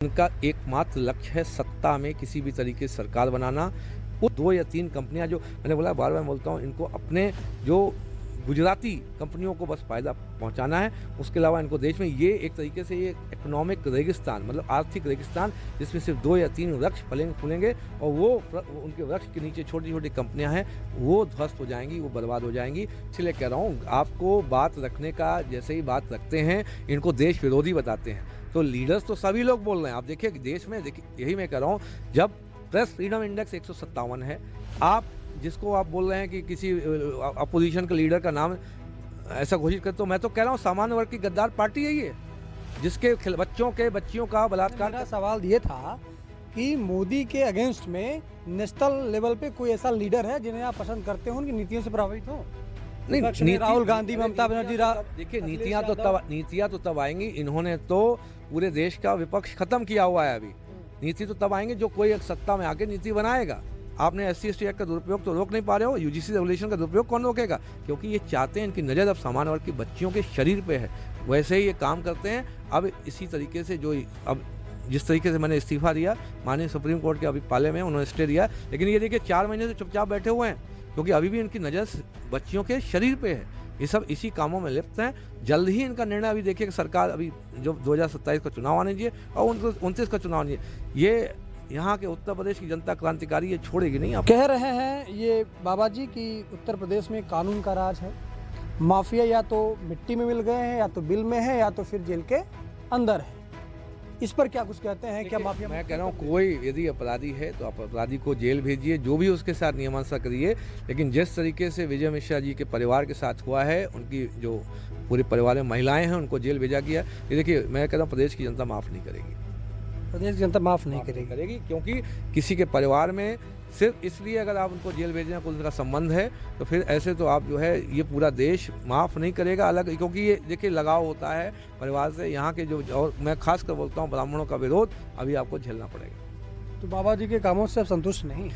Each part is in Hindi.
उनका एकमात्र लक्ष्य है सत्ता में किसी भी तरीके से सरकार बनाना। वो 2 या 3 कंपनियां, जो मैंने बोला बार बार बोलता हूं, इनको अपने जो गुजराती कंपनियों को बस फ़ायदा पहुंचाना है। उसके अलावा इनको देश में ये एक तरीके से ये इकोनॉमिक रेगिस्तान, मतलब आर्थिक रेगिस्तान, जिसमें सिर्फ 2 या 3 वृक्ष फूलेंगे और वो उनके वृक्ष के नीचे छोटी छोटी कंपनियां हैं, वो ध्वस्त हो जाएंगी, वो बर्बाद हो जाएंगी। इसलिए कह रहा हूँ, आपको बात रखने का, जैसे ही बात रखते हैं इनको देश विरोधी बताते हैं। तो लीडर्स तो सभी लोग बोल रहे हैं। आप देखिए देश में, देखिए यही मैं कह रहा हूँ, जब प्रेस फ्रीडम इंडेक्स 157 है, आप जिसको आप बोल रहे हैं कि किसी अपोजिशन के लीडर का नाम ऐसा घोषित कर, तो मैं तो कह रहा हूँ सामान्य वर्ग की गद्दार पार्टी है ये, जिसके बच्चियों का बलात्कार। मेरा सवाल ये था कि मोदी के अगेंस्ट में नेशनल लेवल पे कोई ऐसा लीडर है जिन्हें आप पसंद करते हो, उनकी नीतियों से प्रभावित हो? नहीं, राहुल गांधी, ममता बनर्जी। देखिए नीतियां तो तब आएंगी। इन्होंने तो पूरे देश का विपक्ष खत्म किया हुआ है। अभी नीति तो तब आएंगे जो कोई एक सत्ता में आके नीति बनाएगा। आपने SC/ST एक्ट का दुरुपयोग तो रोक नहीं पा रहे हो, UGC रेगुलेशन का दुरुपयोग कौन रोकेगा? क्योंकि ये चाहते हैं, इनकी नज़र अब सामान्य वर्ग की बच्चियों के शरीर पे है, वैसे ही ये काम करते हैं। अब इसी तरीके से अब जिस तरीके से मैंने इस्तीफा दिया, माननीय सुप्रीम कोर्ट के अभी पाले में उन्होंने स्टे दिया, लेकिन ये देखिए 4 महीने से चुपचाप बैठे हुए हैं, क्योंकि अभी भी इनकी नज़र बच्चियों के शरीर पे है। ये सब इसी कामों में लिप्त हैं। जल्द ही इनका निर्णय, अभी देखिए कि सरकार, अभी जो 2027 का चुनाव आने चाहिए और 29 का चुनाव आने चाहिए, ये यहाँ के उत्तर प्रदेश की जनता क्रांतिकारी ये छोड़ेगी नहीं। आप कह रहे हैं ये बाबा जी कि उत्तर प्रदेश में कानून का राज है, माफिया या तो मिट्टी में मिल गए हैं, या तो बिल में है, या तो फिर जेल के अंदर है। इस पर क्या कुछ कहते हैं? क्या माफिया? मैं कह रहा हूँ, कोई यदि अपराधी है तो आप अपराधी को जेल भेजिए, जो भी उसके साथ नियमानुसार करिए, लेकिन जिस तरीके से विजय मिश्रा जी के परिवार के साथ हुआ है, उनकी जो पूरे परिवार में महिलाएं हैं उनको जेल भेजा गया, ये देखिए मैं कह रहा हूँ प्रदेश की जनता माफ़ नहीं करेगी। प्रदेश की जनता माफ़ नहीं करेगी, क्योंकि किसी के परिवार में सिर्फ इसलिए अगर आप उनको जेल भेजना कोई उनका संबंध है, तो फिर ऐसे तो आप जो है ये पूरा देश माफ़ नहीं करेगा अलग, क्योंकि ये देखिए लगाव होता है परिवार से। यहाँ के जो, और मैं खास कर बोलता हूँ, ब्राह्मणों का विरोध अभी आपको झेलना पड़ेगा। तो बाबा जी के कामों से संतुष्ट नहीं?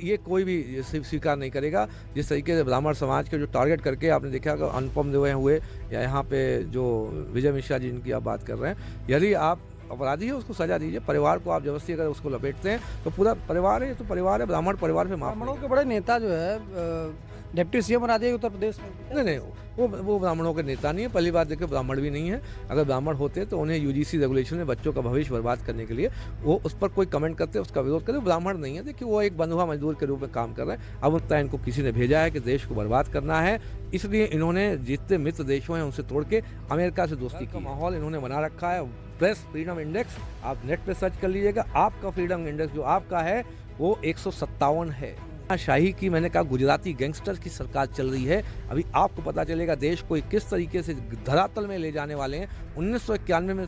ये कोई भी स्वीकार नहीं करेगा। जिस तरीके से ब्राह्मण समाज के जो टारगेट करके आपने देखा कि अनुपम देव हुए, या यहाँ पे जो विजय मिश्रा जी इनकी आप बात कर रहे हैं, यदि आप अपराधी है उसको सजा दीजिए। परिवार को आप जबरदस्ती अगर उसको लपेटते हैं तो पूरा परिवार है, तो परिवार है, ब्राह्मण परिवार पे माफ। ब्राह्मणों के बड़े नेता जो है डिप्टी CM बना दिए उत्तर प्रदेश में। नहीं, वो ब्राह्मणों के नेता नहीं है। पहली बात देखिए, ब्राह्मण भी नहीं है। अगर ब्राह्मण होते तो उन्हें UGC रेगुलेशन में बच्चों का भविष्य बर्बाद करने के लिए वो उस पर कोई कमेंट करते, उसका विरोध करते। ब्राह्मण नहीं है, देखिए वो एक बंधुआ मजदूर के रूप में काम कर रहे हैं। अब उतना इनको किसी ने भेजा है कि देश को बर्बाद करना है, इसलिए इन्होंने जितने मित्र देशों हैं उनसे तोड़ के अमेरिका से दोस्ती का माहौल इन्होंने बना रखा है। प्रेस फ्रीडम इंडेक्स आप नेट पे सर्च कर लीजिएगा, आपका फ्रीडम इंडेक्स जो आपका है वो 157 है। शाही की, मैंने कहा, गुजराती गैंगस्टर्स की सरकार चल रही है। अभी आपको पता चलेगा देश को किस तरीके से धरातल में ले जाने वाले हैं। 1991 में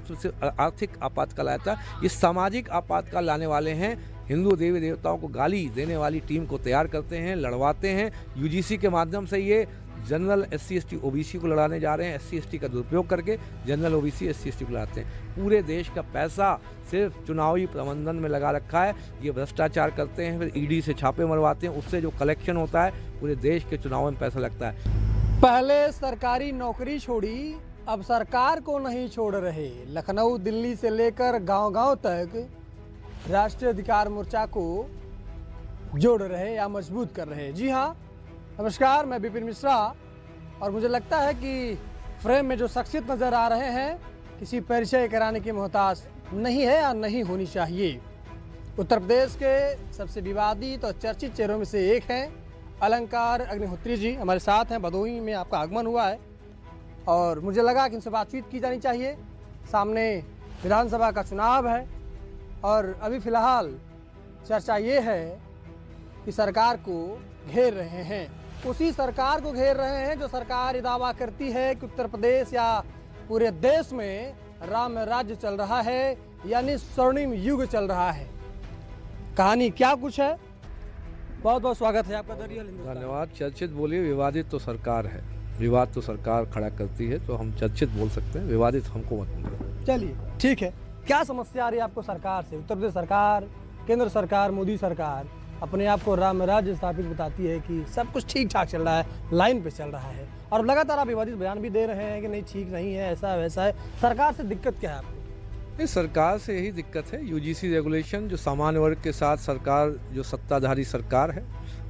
आर्थिक आपातकाल आया था, ये सामाजिक आपातकाल लाने वाले हैं। हिंदू देवी देवताओं को गाली देने वाली टीम को तैयार करते हैं, लड़वाते हैं। UGC के माध्यम से ये जनरल SC/ST OBC को लड़ाने जा रहे हैं। SC/ST का दुरुपयोग करके जनरल OBC SC/ST को लड़ाते हैं। पूरे देश का पैसा सिर्फ चुनावी प्रबंधन में लगा रखा है। ये भ्रष्टाचार करते हैं, फिर ED से छापे मरवाते हैं, उससे जो कलेक्शन होता है पूरे देश के चुनाव में पैसा लगता है। पहले सरकारी नौकरी छोड़ी, अब सरकार को नहीं छोड़ रहे। लखनऊ, दिल्ली से लेकर गांव-गांव तक राष्ट्रीय अधिकार मोर्चा को जोड़ रहे या मजबूत कर रहे। जी हाँ, नमस्कार, मैं विपिन मिश्रा, और मुझे लगता है कि फ्रेम में जो शख्सियत नज़र आ रहे हैं किसी परिचय कराने की मोहताज नहीं है या नहीं होनी चाहिए। उत्तर प्रदेश के सबसे विवादित और चर्चित चेहरों में से एक हैं अलंकार अग्निहोत्री जी। हमारे साथ हैं, भदोही में आपका आगमन हुआ है और मुझे लगा कि इनसे बातचीत की जानी चाहिए। सामने विधानसभा का चुनाव है और अभी फ़िलहाल चर्चा ये है कि सरकार को घेर रहे हैं। उसी सरकार को घेर रहे हैं जो सरकार ये दावा करती है कि उत्तर प्रदेश या पूरे देश में राम राज्य चल रहा है, यानी स्वर्णिम युग चल रहा है। कहानी क्या कुछ है? बहुत बहुत स्वागत है आपका दरियल हिंदुस्तान। धन्यवाद। चर्चित बोलिए, विवादित तो सरकार है, विवाद तो सरकार खड़ा करती है, तो हम चर्चित बोल सकते हैं, विवादित हमको मत बोलिए। चलिए ठीक है, क्या समस्या आ रही है आपको सरकार से? उत्तर प्रदेश सरकार, केंद्र सरकार, मोदी सरकार अपने आप को राम राज्य स्थापित बताती है कि सब कुछ ठीक ठाक चल रहा है, लाइन पे चल रहा है, और लगातार आप विवादित बयान भी दे रहे हैं कि नहीं ठीक नहीं है, ऐसा वैसा है। सरकार से दिक्कत क्या है आपको? इस सरकार से यही दिक्कत है। यूजीसी रेगुलेशन जो सामान्य वर्ग के साथ सरकार, जो सत्ताधारी सरकार है,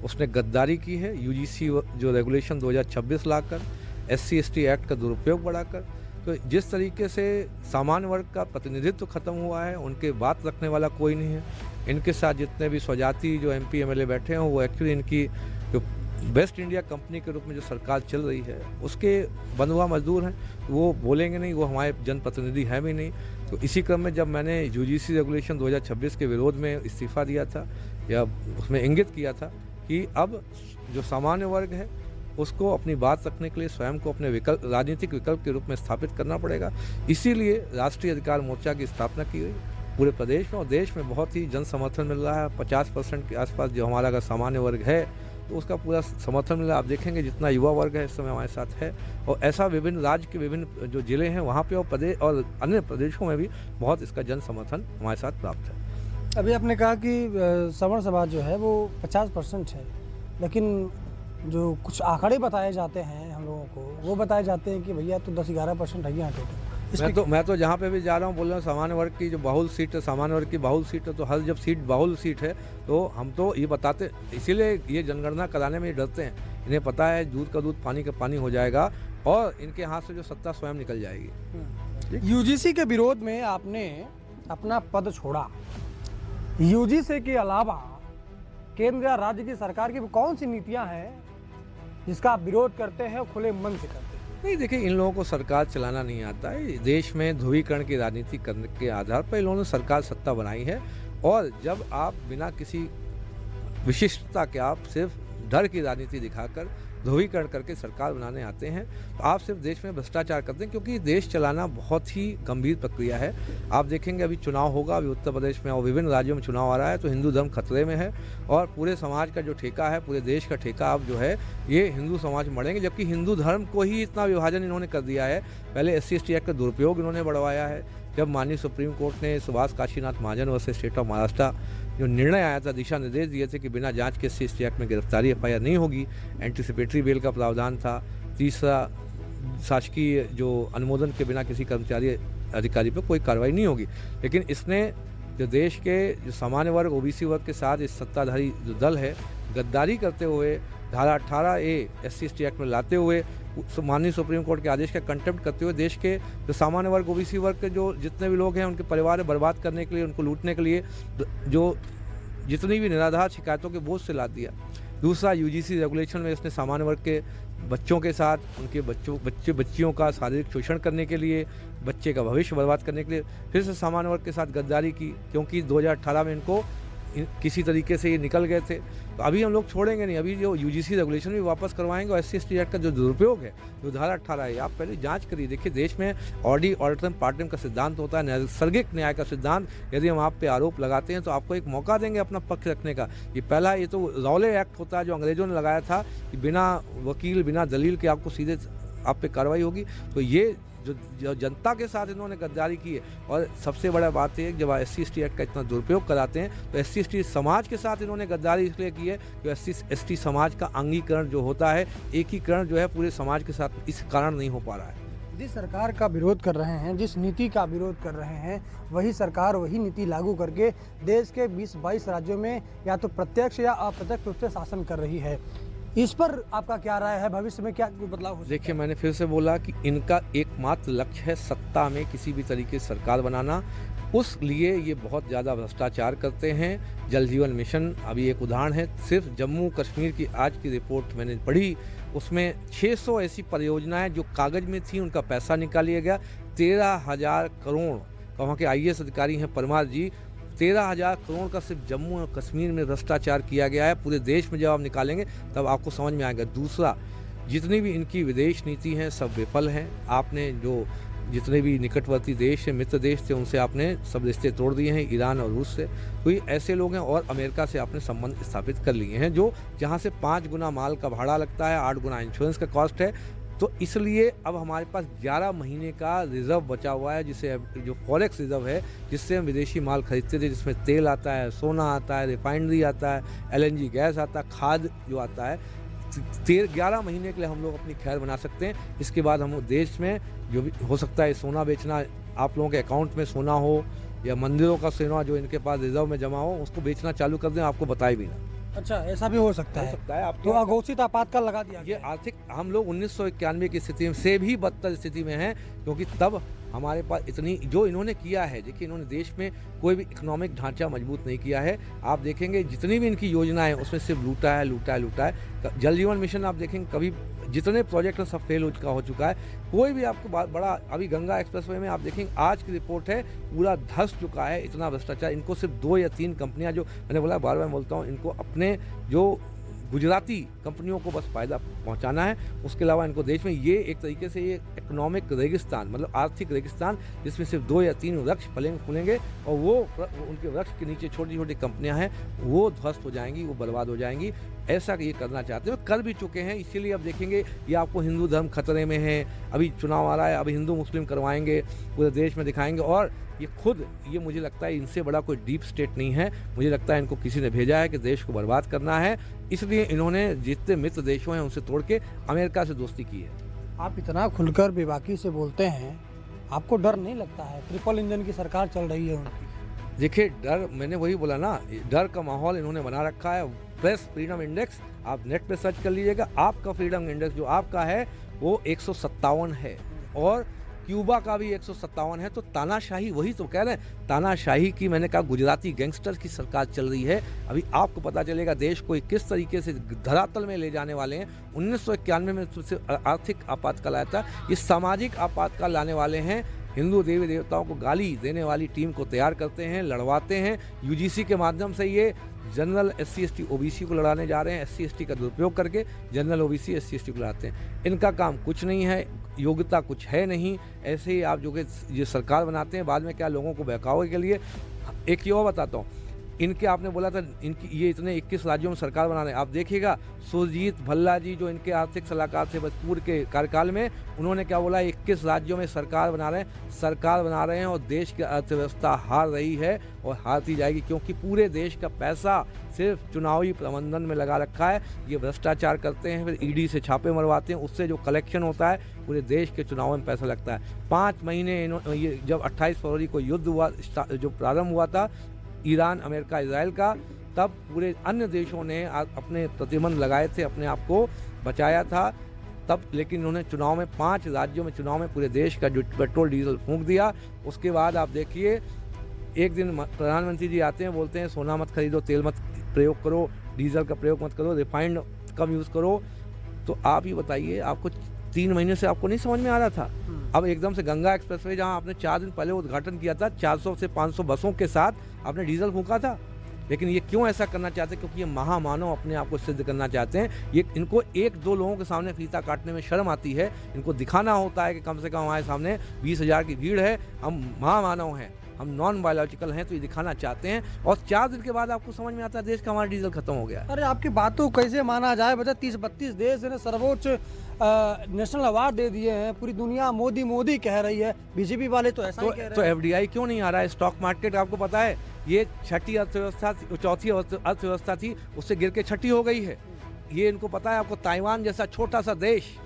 उसने गद्दारी की है। यूजीसी जो रेगुलेशन 2026 लाकर SC/ST एक्ट का दुरुपयोग बढ़ाकर, तो जिस तरीके से सामान्य वर्ग का प्रतिनिधित्व खत्म हुआ है, उनके बात रखने वाला कोई नहीं है। इनके साथ जितने भी स्वजाति जो MP MLA बैठे हैं, वो एक्चुअली इनकी जो बेस्ट इंडिया कंपनी के रूप में जो सरकार चल रही है, उसके बंधुआ मजदूर हैं। वो बोलेंगे नहीं, वो हमारे जनप्रतिनिधि हैं भी नहीं। तो इसी क्रम में जब मैंने यूजीसी रेगुलेशन 2026 के विरोध में इस्तीफ़ा दिया था, या उसमें इंगित किया था कि अब जो सामान्य वर्ग है, उसको अपनी बात रखने के लिए स्वयं को अपने राजनीतिक विकल्प के रूप में स्थापित करना पड़ेगा। इसीलिए राष्ट्रीय अधिकार मोर्चा की स्थापना की गई पूरे प्रदेश में, और देश में बहुत ही जन समर्थन मिल रहा है। 50% के आसपास जो हमारा अगर सामान्य वर्ग है, तो उसका पूरा समर्थन मिल रहा है। आप देखेंगे जितना युवा वर्ग है इस समय हमारे साथ है, और ऐसा विभिन्न राज्य के विभिन्न जो जिले हैं वहाँ पे, और प्रदेश और अन्य प्रदेशों में भी बहुत इसका जन समर्थन हमारे साथ प्राप्त है। अभी आपने कहा कि सवर्ण समाज जो है वो 50% है, लेकिन जो कुछ आंकड़े बताए जाते हैं हम लोगों को, वो बताए जाते हैं कि भैया तो 10-11% है यहाँ टोटल। मैं तो जहाँ पे भी जा रहा हूँ बोल रहा हूँ, सामान्य वर्ग की जो बाहुल सीट है, सामान्य वर्ग की बाहुल सीट है, तो हर जब सीट बाहुल सीट है, तो हम तो ये बताते, इसीलिए ये जनगणना कराने में डरते हैं। इन्हें पता है दूध का दूध पानी का पानी हो जाएगा, और इनके हाथ से जो सत्ता स्वयं निकल जाएगी। यूजीसी के विरोध में आपने अपना पद छोड़ा। यूजीसी के अलावा केंद्र या राज्य की सरकार की कौन सी नीतियां हैं जिसका आप विरोध करते हैं और खुले मन से करते हैं? नहीं, देखिए, इन लोगों को सरकार चलाना नहीं आता है। देश में ध्रुवीकरण की राजनीति करने के आधार पर इन लोगों ने सरकार सत्ता बनाई है, और जब आप बिना किसी विशिष्टता के, आप सिर्फ डर की राजनीति दिखाकर ध्रुवीकरण करके सरकार बनाने आते हैं, तो आप सिर्फ देश में भ्रष्टाचार करते हैं, क्योंकि देश चलाना बहुत ही गंभीर प्रक्रिया है। आप देखेंगे अभी चुनाव होगा, अभी उत्तर प्रदेश में और विभिन्न राज्यों में चुनाव आ रहा है, तो हिंदू धर्म खतरे में है, और पूरे समाज का जो ठेका है, पूरे देश का ठेका अब जो है ये हिंदू समाज मरेंगे। जबकि हिंदू धर्म को ही इतना विभाजन इन्होंने कर दिया है। पहले SC/ST एक्ट का दुरुपयोग इन्होंने बढ़वाया है। जब माननीय सुप्रीम कोर्ट ने सुभाष काशीनाथ महाजन वर्सेस स्टेट ऑफ महाराष्ट्र जो निर्णय आया था, दिशा निर्देश दिए थे कि बिना जांच के SC/ST एक्ट में गिरफ्तारी FIR नहीं होगी, एंटीसिपेटरी बेल का प्रावधान था। तीसरा, शासकीय जो अनुमोदन के बिना किसी कर्मचारी अधिकारी पर कोई कार्रवाई नहीं होगी। लेकिन इसने जो देश के जो सामान्य वर्ग, OBC वर्ग के साथ इस सत्ताधारी जो दल है, गद्दारी करते हुए धारा 18A SC/ST एक्ट में लाते हुए, माननीय सुप्रीम कोर्ट के आदेश का कंटेम्प्ट करते हुए, देश के जो सामान्य वर्ग, OBC वर्ग के जो जितने भी लोग हैं, उनके परिवार बर्बाद करने के लिए, उनको लूटने के लिए जो जितनी भी निराधार शिकायतों के बोझ से लाद दिया। दूसरा, यूजीसी रेगुलेशन में इसने सामान्य वर्ग के बच्चों के साथ, उनके बच्चियों का शारीरिक शोषण करने के लिए, बच्चे का भविष्य बर्बाद करने के लिए फिर से सामान्य वर्ग के साथ गद्दारी की, क्योंकि 2018 में इनको किसी तरीके से ये निकल गए थे। तो अभी हम लोग छोड़ेंगे नहीं, अभी जो यूजीसी रेगुलेशन भी वापस करवाएंगे, और SC/ST एक्ट का जो दुरुपयोग है, जो धारा 18 है, आप पहले जांच करिए। देखिए, देश में ऑडिटरम पार्टम का सिद्धांत होता है, नैसर्गिक न्याय का सिद्धांत। यदि हम आप पे आरोप लगाते हैं, तो आपको एक मौका देंगे अपना पक्ष रखने का। ये तो रौले एक्ट होता है जो अंग्रेजों ने लगाया था, कि बिना वकील, बिना दलील के आपको सीधे आप पे कार्रवाई होगी। तो ये जो जनता के साथ इन्होंने गद्दारी की है, और सबसे बड़ा बात है, जब SC/ST एक्ट का इतना दुरुपयोग कराते हैं, तो SC/ST समाज के साथ इन्होंने गद्दारी इसलिए की है कि SC/ST समाज का अंगीकरण जो होता है, एकीकरण जो है पूरे समाज के साथ, इस कारण नहीं हो पा रहा है। जिस सरकार का विरोध कर रहे हैं, जिस नीति का विरोध कर रहे हैं, वही सरकार वही नीति लागू करके देश के 20-22 राज्यों में या तो प्रत्यक्ष या अप्रत्यक्ष रूप से शासन कर रही है। इस पर आपका क्या राय है? भविष्य में क्या बदलाव हो सकता है? देखिए, मैंने फिर से बोला कि इनका एकमात्र लक्ष्य है सत्ता में किसी भी तरीके से सरकार बनाना। उस लिए ये बहुत ज़्यादा भ्रष्टाचार करते हैं। जल जीवन मिशन अभी एक उदाहरण है। सिर्फ जम्मू कश्मीर की आज की रिपोर्ट मैंने पढ़ी, उसमें 600 ऐसी परियोजनाएं जो कागज़ में थी, उनका पैसा निकाल लिया गया। 13,000 करोड़ का, वहाँ के IAS अधिकारी हैं परमार जी, 13,000 करोड़ का सिर्फ जम्मू और कश्मीर में भ्रष्टाचार किया गया है। पूरे देश में जब आप निकालेंगे तब आपको समझ में आएगा। दूसरा, जितनी भी इनकी विदेश नीति हैं सब विफल हैं। आपने जो जितने भी निकटवर्ती देश हैं, मित्र देश थे, उनसे आपने सब रिश्ते तोड़ दिए हैं, ईरान और रूस से। तो ये ऐसे लोग हैं, और अमेरिका से आपने संबंध स्थापित कर लिए हैं, जो जहाँ से 5 गुना माल का भाड़ा लगता है, 8 गुना इंश्योरेंस का कॉस्ट है। तो इसलिए अब हमारे पास 11 महीने का रिजर्व बचा हुआ है, जिसे जो फॉरेक्स रिजर्व है, जिससे हम विदेशी माल खरीदते थे, जिसमें तेल आता है, सोना आता है, रिफाइनरी आता है, LNG गैस आता है, खाद जो आता है। 11 महीने के लिए हम लोग अपनी खैर बना सकते हैं। इसके बाद हम देश में जो भी हो सकता है, सोना बेचना आप लोगों के अकाउंट में सोना हो या मंदिरों का सोना जो इनके पास रिजर्व में जमा हो, उसको बेचना चालू कर दें, आपको बताए भी ना। अच्छा, ऐसा भी हो सकता है। आप तो अघोषित आपातकाल लगा दिया ये गया है। आर्थिक हम लोग 1991 की स्थिति से भी बदतर स्थिति में हैं, क्योंकि तब हमारे पास इतनी जो इन्होंने किया है, देखिए इन्होंने देश में कोई भी इकोनॉमिक ढांचा मजबूत नहीं किया है। आप देखेंगे जितनी भी इनकी योजनाएं उसमें सिर्फ लूटा है, लूटा है, लूटा है। जल जीवन मिशन आप देखेंगे कभी जितने प्रोजेक्ट हैं सब फेल हो चुका है। कोई भी आपको बड़ा अभी गंगा एक्सप्रेसवे में आप देखेंगे आज की रिपोर्ट है पूरा धंस चुका है, इतना भ्रष्टाचार। इनको सिर्फ 2 या 3 कंपनियां, जो मैंने बोला बार बार बोलता हूँ, इनको अपने जो गुजराती कंपनियों को बस फ़ायदा पहुंचाना है, उसके अलावा इनको देश में ये एक तरीके से ये इकोनॉमिक रेगिस्तान, मतलब आर्थिक रेगिस्तान, जिसमें सिर्फ 2 या 3 वृक्ष फूलेंगे और वो उनके वृक्ष के नीचे छोटी छोटी कंपनियां हैं, वो ध्वस्त हो जाएंगी, वो बर्बाद हो जाएंगी। ऐसा ये करना चाहते हो, कर भी चुके हैं। इसीलिए अब देखेंगे ये आपको हिंदू धर्म खतरे में है। अभी चुनाव आ रहा है, अभी हिंदू मुस्लिम करवाएंगे, पूरे देश में दिखाएंगे। और ये मुझे लगता है इनसे बड़ा कोई डीप स्टेट नहीं है। मुझे लगता है इनको किसी ने भेजा है कि देश को बर्बाद करना है, इसलिए इन्होंने जितने मित्र देशों हैं उनसे तोड़ के अमेरिका से दोस्ती की है। आप इतना खुलकर बेबाकी से बोलते हैं, आपको डर नहीं लगता है? ट्रिपल इंजन की सरकार चल रही है उनकी। देखिए डर, मैंने वही बोला ना, डर का माहौल इन्होंने बना रखा है। प्रेस फ्रीडम इंडेक्स आप नेट पे सर्च कर लीजिएगा, आपका फ्रीडम इंडेक्स जो आपका है वो 157 है और क्यूबा का भी 157 है। तो तानाशाही, वही तो कह रहे हैं, तानाशाही की, मैंने कहा गुजराती गैंगस्टर की सरकार चल रही है। अभी आपको पता चलेगा देश को किस तरीके से धरातल में ले जाने वाले हैं। 1991 में आर्थिक आपातकाल आया था, ये सामाजिक आपातकाल लाने वाले हैं। हिंदू देवी देवताओं को गाली देने वाली टीम को तैयार करते हैं, लड़वाते हैं। यूजीसी के माध्यम से ये जनरल SC ST OBC को लड़ाने जा रहे हैं। SC ST का दुरुपयोग करके जनरल OBC SC ST को लड़ाते हैं। इनका काम कुछ नहीं है, योग्यता कुछ है नहीं। ऐसे ही आप जो कि ये सरकार बनाते हैं, बाद में क्या लोगों को बहकावे के लिए। एक ये और बताता हूँ, इनके आपने बोला था इनकी ये इतने 21 राज्यों में सरकार बना रहे हैं। आप देखिएगा सुरजीत भल्ला जी जो इनके आर्थिक सलाहकार थे बचपुर के कार्यकाल में, उन्होंने क्या बोला, 21 राज्यों में सरकार बना रहे हैं और देश की अर्थव्यवस्था हार रही है और हारती जाएगी, क्योंकि पूरे देश का पैसा सिर्फ चुनावी प्रबंधन में लगा रखा है। ये भ्रष्टाचार करते हैं, फिर ED से छापे मरवाते हैं, उससे जो कलेक्शन होता है पूरे देश के चुनाव में पैसा लगता है। 5 महीने ये जब 28 फरवरी को युद्ध हुआ, जो प्रारंभ हुआ था ईरान, अमेरिका, इजराइल का, तब पूरे अन्य देशों ने अपने प्रतिबंध लगाए थे, अपने आप को बचाया था तब। लेकिन उन्होंने चुनाव में 5 राज्यों में चुनाव में पूरे देश का जो पेट्रोल डीजल फूंक दिया। उसके बाद आप देखिए एक दिन प्रधानमंत्री जी आते हैं, बोलते हैं सोना मत खरीदो, तेल मत प्रयोग करो, डीजल का प्रयोग मत करो, रिफाइंड कम यूज़ करो। तो आप ही बताइए, आपको 3 महीने से आपको नहीं समझ में आ रहा था? अब एकदम से गंगा एक्सप्रेसवे जहां आपने 4 दिन पहले उद्घाटन किया था, 400 से 500 बसों के साथ आपने डीजल फूंका था। लेकिन ये क्यों ऐसा करना चाहते हैं? क्योंकि ये महामानव अपने आप को सिद्ध करना चाहते हैं। ये इनको 1-2 लोगों के सामने फीता काटने में शर्म आती है। इनको दिखाना होता है कि कम से कम हमारे सामने 20,000 की भीड़ है, हम महामानव हैं, हम नॉन बायोलॉजिकल हैं, तो ये दिखाना चाहते हैं। और 4 दिन के बाद आपको समझ में आता है देश का हमारा डीजल खत्म हो गया। अरे आपकी बात तो कैसे माना जाए? बता 30-32 देश ने सर्वोच्च नेशनल अवार्ड दे दिए हैं, पूरी दुनिया मोदी मोदी कह रही है, बीजेपी वाले तो ऐसा ही कह रहे हैं। तो FDI क्यों नहीं आ रहा है? स्टॉक मार्केट आपको पता है ये चौथी अर्थव्यवस्था थी, उससे गिर के छठी हो गई है। ये इनको पता है। आपको ताइवान जैसा छोटा सा देश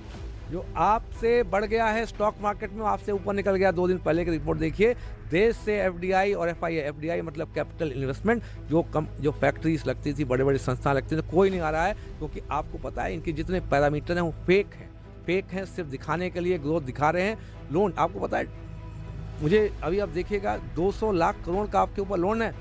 जो आपसे बढ़ गया है स्टॉक मार्केट में, आपसे ऊपर निकल गया। 2 दिन पहले की रिपोर्ट देखिए, देश से FDI और FII, FDI मतलब कैपिटल इन्वेस्टमेंट, जो फैक्ट्रीज लगती थी, बड़े बड़े संस्थान लगते थे, कोई नहीं आ रहा है। क्योंकि आपको पता है इनके जितने पैरामीटर हैं वो फेक हैं, सिर्फ दिखाने के लिए ग्रोथ दिखा रहे हैं। लोन आपको पता है, मुझे अभी आप देखिएगा 200 लाख करोड़ का आपके ऊपर लोन है,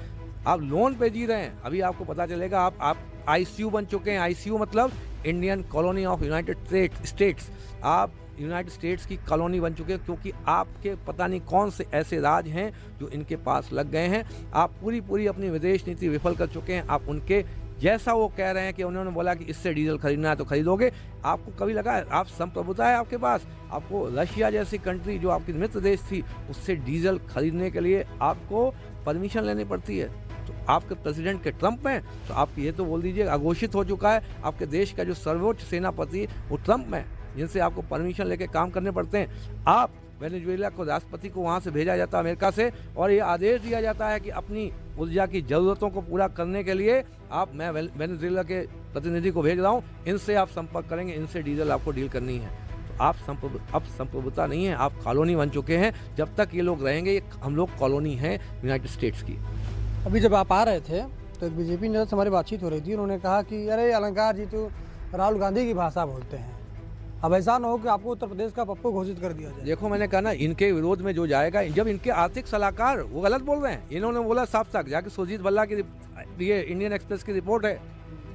आप लोन पे जी रहे हैं। अभी आपको पता चलेगा आप ICU बन चुके हैं। ICU मतलब Indian colony of United states. आप यूनाइटेड स्टेट्स की कॉलोनी बन चुके हैं, क्योंकि आपके पता नहीं कौन से ऐसे राज हैं जो इनके पास लग गए हैं। आप पूरी अपनी विदेश नीति विफल कर चुके हैं। आप उनके जैसा वो कह रहे हैं कि उन्होंने बोला कि इससे डीजल खरीदना है तो खरीदोगे। आपको कभी लगा आप संप्रभुता है आपके पास? आपको रशिया जैसी कंट्री जो आपकी मित्र देश थी, उससे डीजल खरीदने के लिए आपको परमिशन लेनी पड़ती है। तो आपके प्रेसिडेंट के ट्रंप हैं, तो आप ये तो बोल दीजिए अघोषित हो चुका है आपके देश का जो सर्वोच्च सेनापति वो ट्रंप है, जिनसे आपको परमिशन लेके काम करने पड़ते हैं। आप वेनेजुएला को राष्ट्रपति को वहाँ से भेजा जाता है अमेरिका से, और ये आदेश दिया जाता है कि अपनी ऊर्जा की ज़रूरतों को पूरा करने के लिए मैं वेनेजुएला के प्रतिनिधि को भेज रहा हूँ, इनसे आप संपर्क करेंगे, इनसे डीजल आपको डील करनी है। तो आप संप्रभुता नहीं है, आप कॉलोनी बन चुके हैं। जब तक ये लोग रहेंगे, ये हम लोग कॉलोनी हैं यूनाइटेड स्टेट्स की। अभी जब आप आ रहे थे तो एक बीजेपी नेता से हमारी बातचीत हो रही थी, उन्होंने कहा कि अरे अलंकार जी तो राहुल गांधी की भाषा बोलते हैं, अब ऐसा ना हो कि आपको उत्तर प्रदेश का पप्पू घोषित कर दिया जाए। देखो, मैंने कहा ना, इनके विरोध में जो जाएगा, जब इनके आर्थिक सलाहकार वो गलत बोल रहे हैं, इन्होंने बोला साफ साफ जाके सुजीत भल्ला की, ये इंडियन एक्सप्रेस की रिपोर्ट है,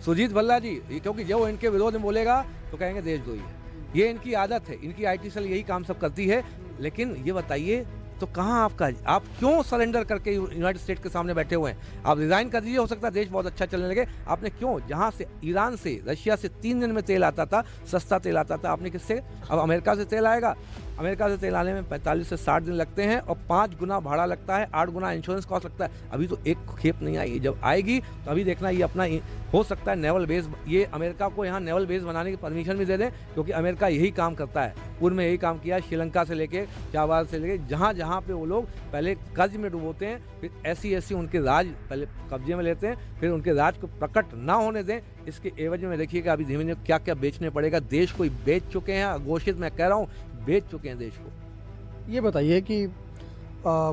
सुजीत भल्ला जी, क्योंकि जो इनके विरोध में बोलेगा तो कहेंगे देशद्रोही है। ये इनकी आदत है, इनकी IT सेल यही काम सब करती है। लेकिन ये बताइए, तो कहाँ आप क्यों सरेंडर करके यूनाइटेड स्टेट्स के सामने बैठे हुए हैं? आप रिजाइन कर दीजिए, हो सकता है देश बहुत अच्छा चलने लगे। आपने क्यों, जहाँ से ईरान से, रशिया से 3 दिन में तेल आता था, सस्ता तेल आता था, आपने किससे, अब अमेरिका से तेल आएगा। अमेरिका से तेल आने में 45 से 60 दिन लगते हैं और 5 गुना भाड़ा लगता है, 8 गुना इंश्योरेंस कॉस्ट लगता है। अभी तो एक खेप नहीं आई, जब आएगी तो अभी देखना, ये अपना हो सकता है नेवल बेस, ये अमेरिका को यहाँ नेवल बेस बनाने की परमिशन भी दे दें, क्योंकि अमेरिका यही काम करता है, पूर्व में यही काम किया, श्रीलंका से लेके चाबार से लेके, जहाँ जहाँ पे वो लोग पहले कर्ज में डुबोते हैं, फिर ऐसी उनके राज पहले कब्जे में लेते हैं, फिर उनके राज को प्रकट ना होने दें। इसके एवज में देखिएगा अभी धीमे धीमे क्या क्या बेचने पड़ेगा। देश को बेच चुके हैं, घोषित मैं कह रहा हूँ, बेच चुके हैं देश को। ये बताइए कि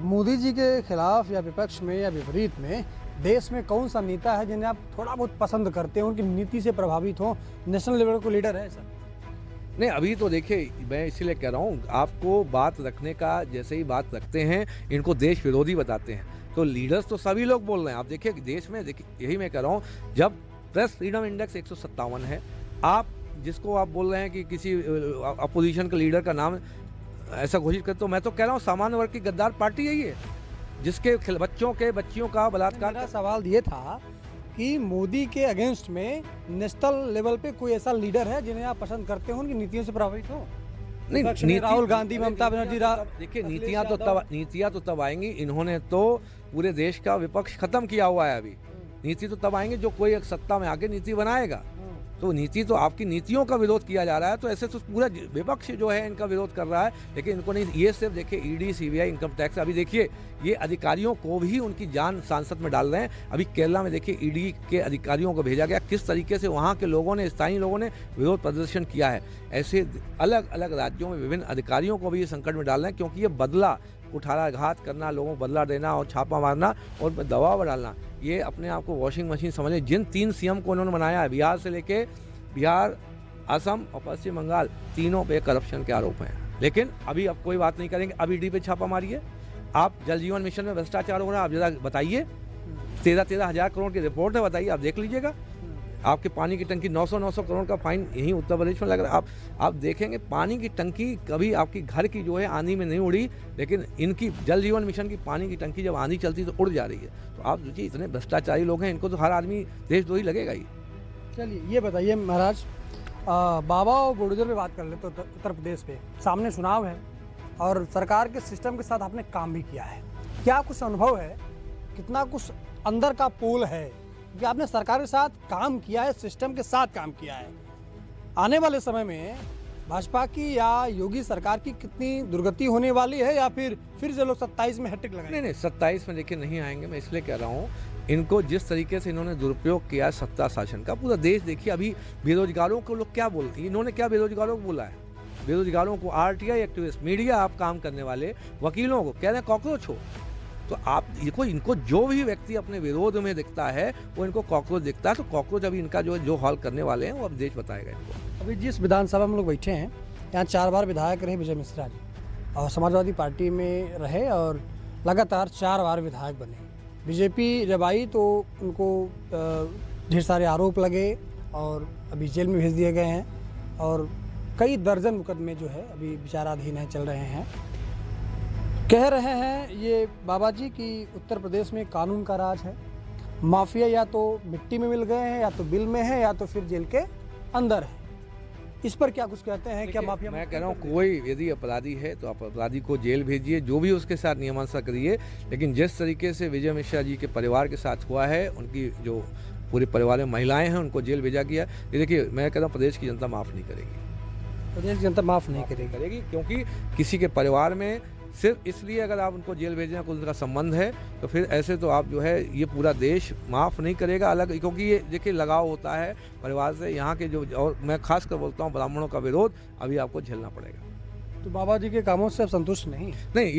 मोदी जी के खिलाफ या विपक्ष में या विपरीत में देश में कौन सा नेता है जिन्हें आप थोड़ा बहुत पसंद करते हैं, उनकी नीति से प्रभावित हो, नेशनल लेवल को लीडर है सर? नहीं, अभी तो देखिए, मैं इसीलिए कह रहा हूँ, आपको बात रखने का, जैसे ही बात रखते हैं इनको देश विरोधी बताते हैं। तो लीडर्स तो सभी लोग बोल रहे हैं। आप देखिए देश में, देखिए यही मैं कह रहा हूँ, जब प्रेस फ्रीडम इंडेक्स 157 है, आप जिसको आप बोल रहे हैं कि किसी अपोजिशन के लीडर का नाम ऐसा घोषित करते, तो मैं तो कह रहा हूँ सामान्य वर्ग की गद्दार पार्टी है ये, जिसके बच्चियों का बलात्कार। मेरा सवाल ये था कि मोदी के अगेंस्ट में नेशनल लेवल पे कोई ऐसा लीडर है जिन्हें आप पसंद करते हो, उनकी नीतियों से प्रभावित हो? नहीं, राहुल गांधी, ममता बनर्जी, देखिए नीतियां तो तब आएंगी। इन्होंने तो पूरे देश का विपक्ष खत्म किया हुआ है। अभी नीति तो तब आएंगे जो कोई एक सत्ता में आके नीति बनाएगा। तो नीति तो आपकी नीतियों का विरोध किया जा रहा है, तो ऐसे तो पूरा विपक्ष जो है इनका विरोध कर रहा है। लेकिन इनको नहीं, ये सिर्फ देखिए ED, CBI, इनकम टैक्स, अभी देखिए ये अधिकारियों को भी उनकी जान सांसद में डाल रहे हैं। अभी केरला में देखिए ED के अधिकारियों को भेजा गया, किस तरीके से वहाँ के लोगों ने, स्थानीय लोगों ने विरोध प्रदर्शन किया है। ऐसे अलग अलग राज्यों में विभिन्न अधिकारियों को भी ये संकट में डाल रहे हैं, क्योंकि ये बदला, कुठाराघात करना, लोगों को बदला देना और छापा मारना और दबाव डालना, ये अपने आप को वॉशिंग मशीन समझे। जिन 3 CM को उन्होंने बनाया है, बिहार से लेके, बिहार, असम और पश्चिम बंगाल, तीनों पे करप्शन के आरोप हैं। लेकिन अभी अब कोई बात नहीं करेंगे। अब ED पे छापा मारिए, आप जल जीवन मिशन में भ्रष्टाचार हो रहा है, आप जरा बताइए, 13 हज़ार करोड़ की रिपोर्ट है, बताइए, आप देख लीजिएगा। आपके पानी की टंकी 900 करोड़ का फाइन यहीं उत्तर प्रदेश में लग रहा है। आप देखेंगे पानी की टंकी कभी आपकी घर की जो है आंधी में नहीं उड़ी, लेकिन इनकी जल जीवन मिशन की पानी की टंकी जब आंधी चलती तो उड़ जा रही है। तो आप सोचिए, इतने भ्रष्टाचारी लोग हैं, इनको तो हर आदमी देशद्रोही लगेगा ही। चलिए ये बताइए महाराज, बाबा और बुलडोजर पे बात कर ले तो उत्तर प्रदेश पे सामने चुनाव है और सरकार के सिस्टम के साथ आपने काम भी किया है, क्या कुछ अनुभव है, कितना कुछ अंदर का पोल है कि आपने सरकार के साथ काम किया है, सिस्टम के साथ काम किया है? आने वाले समय में भाजपा की या योगी सरकार की कितनी दुर्गति होने वाली है, या फिर से लोग 27 में हैट्रिक लगाएंगे? नहीं, 27 में देखिए नहीं आएंगे। मैं इसलिए कह रहा हूँ, इनको जिस तरीके से इन्होंने दुरुपयोग किया सत्ता शासन का, पूरा देश देखिए। अभी बेरोजगारों को लोग क्या बोलते हैं, इन्होंने क्या बेरोजगारों को बोला है? बेरोजगारों को RTI एक्टिविस्ट, मीडिया आप काम करने वाले, वकीलों को कह रहे हैं कॉकरोच हो। तो आप इनको जो भी व्यक्ति अपने विरोध में दिखता है वो इनको कॉकरोच दिखता है। तो कॉकरोच अभी इनका जो हॉल करने वाले हैं वो अब देश बताएगा इनको। अभी जिस विधानसभा में लोग बैठे हैं, यहाँ 4 बार विधायक रहे विजय मिश्रा जी, और समाजवादी पार्टी में रहे और लगातार 4 बार विधायक बने। बीजेपी जब आई तो उनको ढेर सारे आरोप लगे और अभी जेल में भेज दिए गए हैं, और कई दर्जन मुकदमे जो है अभी विचाराधीन है, चल रहे हैं। कह रहे हैं ये बाबा जी कि उत्तर प्रदेश में कानून का राज है, माफिया या तो मिट्टी में मिल गए हैं, या तो बिल में है, या तो फिर जेल के अंदर है। इस पर क्या कुछ कहते हैं? क्या माफिया? मैं कह रहा हूँ, कोई यदि अपराधी है तो आप अपराधी को जेल भेजिए, जो भी उसके साथ नियमानुसार करिए। लेकिन जिस तरीके से विजय मिश्रा जी के परिवार के साथ हुआ है, उनकी जो पूरे परिवार में महिलाएं हैं उनको जेल भेजा गया, ये देखिए मैं कह रहा हूँ प्रदेश की जनता माफ़ नहीं करेगी। प्रदेश की जनता माफ़ नहीं करेगी, क्योंकि किसी के परिवार में सिर्फ इसलिए अगर आप उनको जेल भेजना कुछ उनका संबंध है तो फिर ऐसे तो आप जो है ये पूरा देश माफ़ नहीं करेगा अलग, क्योंकि ये देखिए लगाव होता है परिवार से। यहाँ के जो, और मैं खास कर बोलता हूँ, ब्राह्मणों का विरोध अभी आपको झेलना पड़ेगा। तो बाबा जी के कामों से आप संतुष्ट नहीं हैं? नहीं,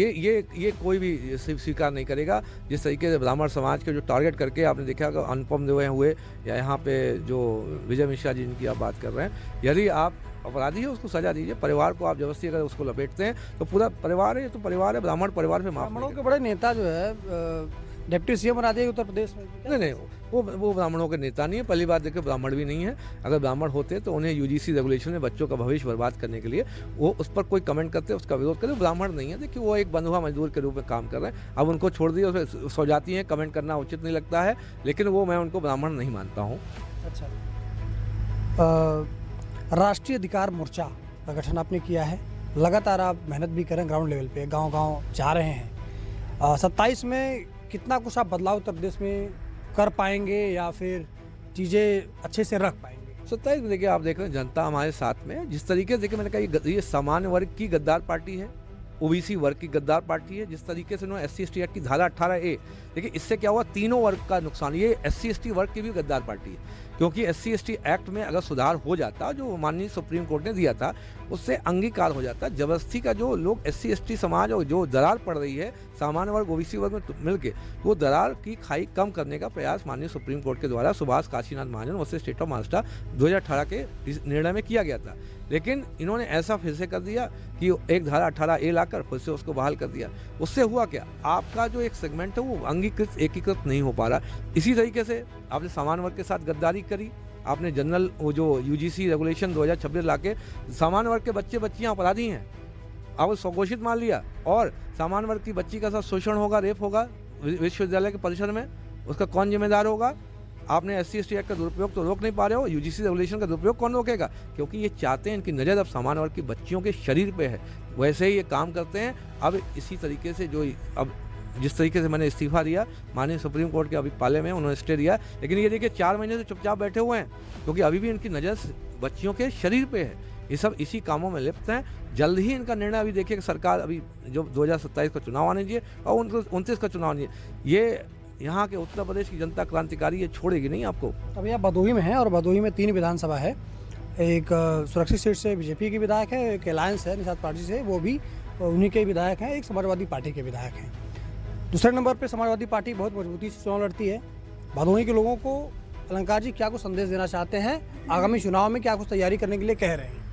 ये कोई भी स्वीकार नहीं करेगा। जिस तरीके से ब्राह्मण समाज के जो टारगेट करके आपने देखा कि अनुपम देव हुए, या यहाँ पे जो विजय मिश्रा जी जिनकी आप बात कर रहे हैं, यदि आप अपराधी है उसको सजा दीजिए। परिवार को आप जबरदस्ती अगर उसको लपेटते हैं तो पूरा परिवार है, ये तो परिवार है, ब्राह्मण परिवार पे माफ ब्राह्मणों के बड़े नेता जो है डिप्टी सीएम बना दिए उत्तर प्रदेश में। नहीं, वो ब्राह्मणों के नेता नहीं है। पहली बात देखिए, ब्राह्मण भी नहीं है। अगर ब्राह्मण होते तो उन्हें यूजीसी रेगुलेशन में बच्चों का भविष्य बर्बाद करने के लिए वो उस पर कोई कमेंट करते, उसका विरोध करते। ब्राह्मण नहीं है, देखिए वो एक बंधुआ मजदूर के रूप में काम कर रहे हैं। अब उनको छोड़ दिए, उसमें सो जाती हैं, कमेंट करना उचित नहीं लगता है, लेकिन वो मैं उनको ब्राह्मण नहीं मानता हूँ। अच्छा, राष्ट्रीय अधिकार मोर्चा का गठन आपने किया है, लगातार आप मेहनत भी करें, ग्राउंड लेवल पे गांव-गांव जा रहे हैं। 27 में कितना कुछ आप बदलाव उत्तर प्रदेश में कर पाएंगे या फिर चीज़ें अच्छे से रख पाएंगे? 27 में देखिए, आप देख रहे हैं जनता हमारे साथ में है। जिस तरीके से देखिए, मैंने कहा ये सामान्य वर्ग की गद्दार पार्टी है, ओबीसी वर्ग की गद्दार पार्टी है। जिस तरीके से उन्होंने SC/ST एक्ट की धारा 18A, देखिए इससे क्या हुआ, तीनों वर्ग का नुकसान। ये SC/ST वर्ग की भी गद्दार पार्टी है, क्योंकि SC/ST एक्ट में अगर सुधार हो जाता, जो माननीय सुप्रीम कोर्ट ने दिया था, उससे अंगीकार हो जाता। जबरदस्ती का जो लोग SC/ST समाज और जो दरार पड़ रही है सामान्य वर्ग ओबीसी वर्ग में मिलकर, वो दरार की खाई कम करने का प्रयास माननीय सुप्रीम कोर्ट के द्वारा सुभाष काशीनाथ महाजन वर्सेस स्टेट ऑफ महाराष्ट्र 2018 के इस निर्णय में किया गया था। लेकिन इन्होंने ऐसा फिर से कर दिया कि एक धारा 18A लाकर फिर से उसको बहाल कर दिया। उससे हुआ क्या, आपका जो एक सेगमेंट है वो अंगीकृत एकीकृत नहीं हो पा रहा। इसी तरीके से आपने सामान्य वर्ग के साथ गद्दारी करी। आपने जनरल वो जो यूजीसी रेगुलेशन 2026 लाके सामान्य वर्ग के बच्चे बच्चियां अपराधी हैं, आप स्वघोषित मान लिया, और सामान्य वर्ग की बच्ची का साथ शोषण होगा, रेप होगा विश्वविद्यालय के परिसर में, उसका कौन जिम्मेदार होगा? आपने SC/ST एक्ट का दुरुपयोग तो रोक नहीं पा रहे हो, यूजीसी रेगुलेशन का दुरुपयोग कौन रोकेगा? क्योंकि ये चाहते हैं, इनकी नज़र अब सामान्य वर्ग की बच्चियों के शरीर पे है, वैसे ही ये काम करते हैं। अब इसी तरीके से जो अब जिस तरीके से मैंने इस्तीफा दिया माननीय सुप्रीम कोर्ट के अभी पाले में, उन्होंने स्टे दिया, लेकिन ये देखिए 4 महीने से चुपचाप बैठे हुए हैं, क्योंकि अभी भी इनकी नज़र बच्चियों के शरीर पे है। ये सब इसी कामों में लिप्त हैं। जल्द ही इनका निर्णय, अभी देखिए सरकार अभी जो 2027 का चुनाव आने चाहिए और 29 का चुनाव नहीं, ये यहाँ के उत्तर प्रदेश की जनता क्रांतिकारी ये छोड़ेगी नहीं आपको। अभी आप भदोही में हैं और भदोही में 3 विधानसभा है। एक सुरक्षित सीट से बीजेपी के विधायक है, एक अलायंस है निषाद पार्टी से, वो भी उन्हीं के विधायक हैं, एक समाजवादी पार्टी के विधायक हैं। दूसरे नंबर पे समाजवादी पार्टी बहुत मजबूती से चुनाव लड़ती है। भदोही के लोगों को अलंकार जी क्या कुछ संदेश देना चाहते हैं, आगामी चुनाव में क्या कुछ तैयारी करने के लिए कह रहे हैं?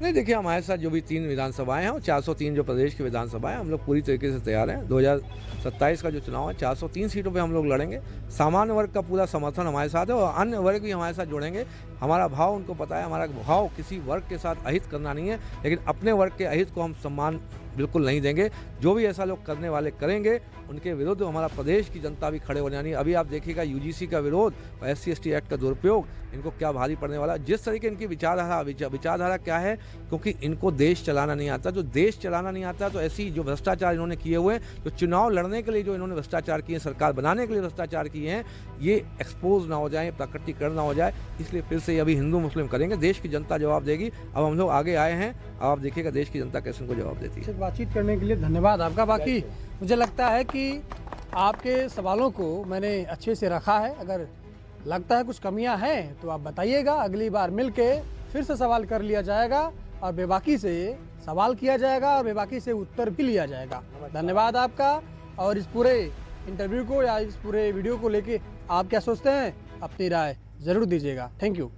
नहीं, देखिए हमारे साथ जो भी 3 विधानसभाएं हैं और 403 जो प्रदेश की विधानसभाएं, हम लोग पूरी तरीके से तैयार हैं। 2027 का जो चुनाव है 403 सीटों पे हम लोग लड़ेंगे। सामान्य वर्ग का पूरा समर्थन हमारे साथ है और अन्य वर्ग भी हमारे साथ जुड़ेंगे। हमारा भाव उनको पता है, हमारा भाव किसी वर्ग के साथ अहित करना नहीं है, लेकिन अपने वर्ग के अहित को हम सम्मान बिल्कुल नहीं देंगे। जो भी ऐसा लोग करने वाले करेंगे, उनके विरुद्ध हमारा प्रदेश की जनता भी खड़े हो जानी है। अभी आप देखिएगा यूजीसी का विरोध और SC/ST एक्ट का दुरुपयोग इनको क्या भारी पड़ने वाला। जिस तरीके इनकी विचारधारा क्या है, क्योंकि इनको देश चलाना नहीं आता। जो देश चलाना नहीं आता तो ऐसी जो भ्रष्टाचार इन्होंने किए हुए हैं, जो चुनाव लड़ने के लिए जो इन्होंने भ्रष्टाचार किए, सरकार बनाने के लिए भ्रष्टाचार किए हैं, ये एक्सपोज ना हो जाए, प्रकटीकरण ना हो जाए। इसलिए फिर से अभी हिंदू मुस्लिम करेंगे, देश की जनता जवाब देगी। अब हम लोग आगे आए हैं, अब आप देखिएगा देश की जनता कैसे उनको जवाब देती है। बातचीत करने के लिए धन्यवाद आपका। बाकी मुझे लगता है कि आपके सवालों को मैंने अच्छे से रखा है। अगर लगता है कुछ कमियां हैं तो आप बताइएगा, अगली बार मिलके फिर से सवाल कर लिया जाएगा और बेबाकी से सवाल किया जाएगा और बेबाकी से उत्तर भी लिया जाएगा। धन्यवाद आपका। और इस पूरे इंटरव्यू को या इस पूरे वीडियो को लेके आप क्या सोचते हैं, अपनी राय ज़रूर दीजिएगा। Thank you.